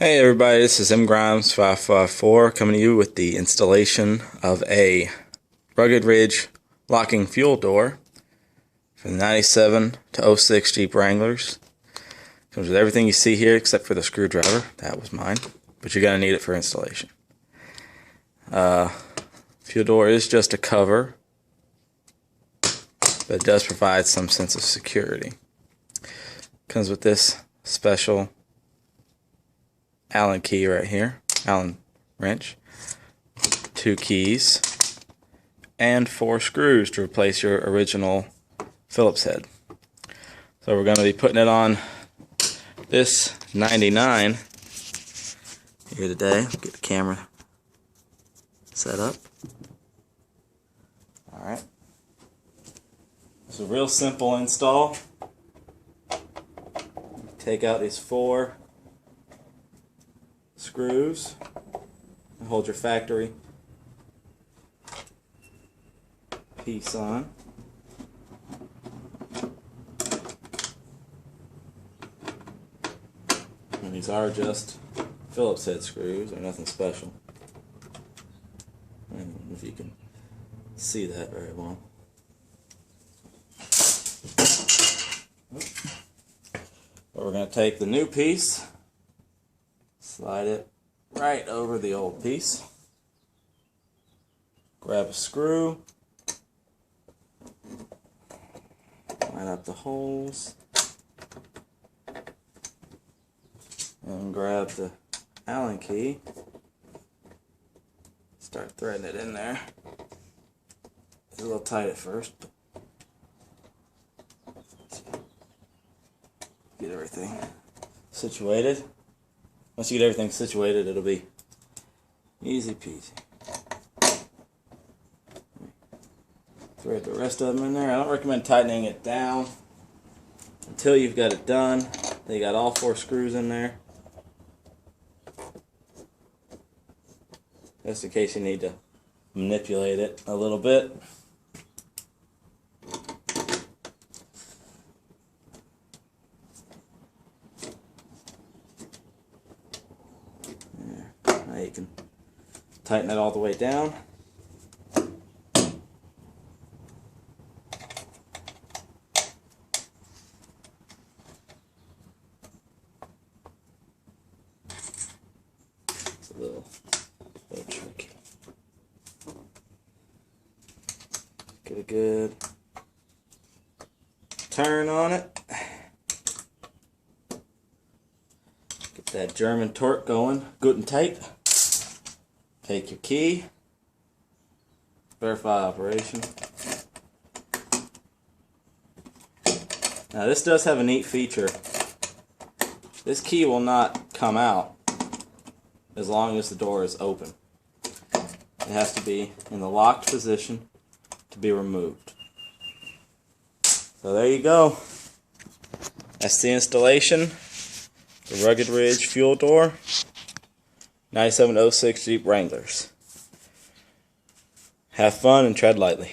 Hey everybody, this is M Grimes 554 coming to you with the installation of a Rugged Ridge locking fuel door for the 97 to 06 Jeep Wranglers. Comes with everything you see here except for the screwdriver. That was mine, but you're going to need it for installation. Fuel door is just a cover, but it does provide some sense of security. Comes with this special Allen key right here, Allen wrench, 2 keys, and 4 screws to replace your original Phillips head. So we're going to be putting it on this 99 here today. Get the camera set up. Alright. It's a real simple install. Take out these 4 screws and hold your factory piece on. And these are just Phillips head screws, they're nothing special. I don't know if you can see that very well. But we're going to take the new piece, slide it right over the old piece, grab a screw, line up the holes, and grab the Allen key, start threading it in there. It's a little tight at first, but get everything situated. Once you get everything situated, it'll be easy peasy. Thread the rest of them in there. I don't recommend tightening it down until you've got it done. They got all 4 screws in there. Just in case you need to manipulate it a little bit. Now you can tighten it all the way down. It's a little tricky. Get a good turn on it. Get that German torque going, good and tight. Take your key, verify operation. Now this does have a neat feature. This key will not come out as long as the door is open. It has to be in the locked position to be removed. So there you go. That's the installation. The Rugged Ridge fuel door. 97 to 06 Jeep Wranglers. Have fun and tread lightly.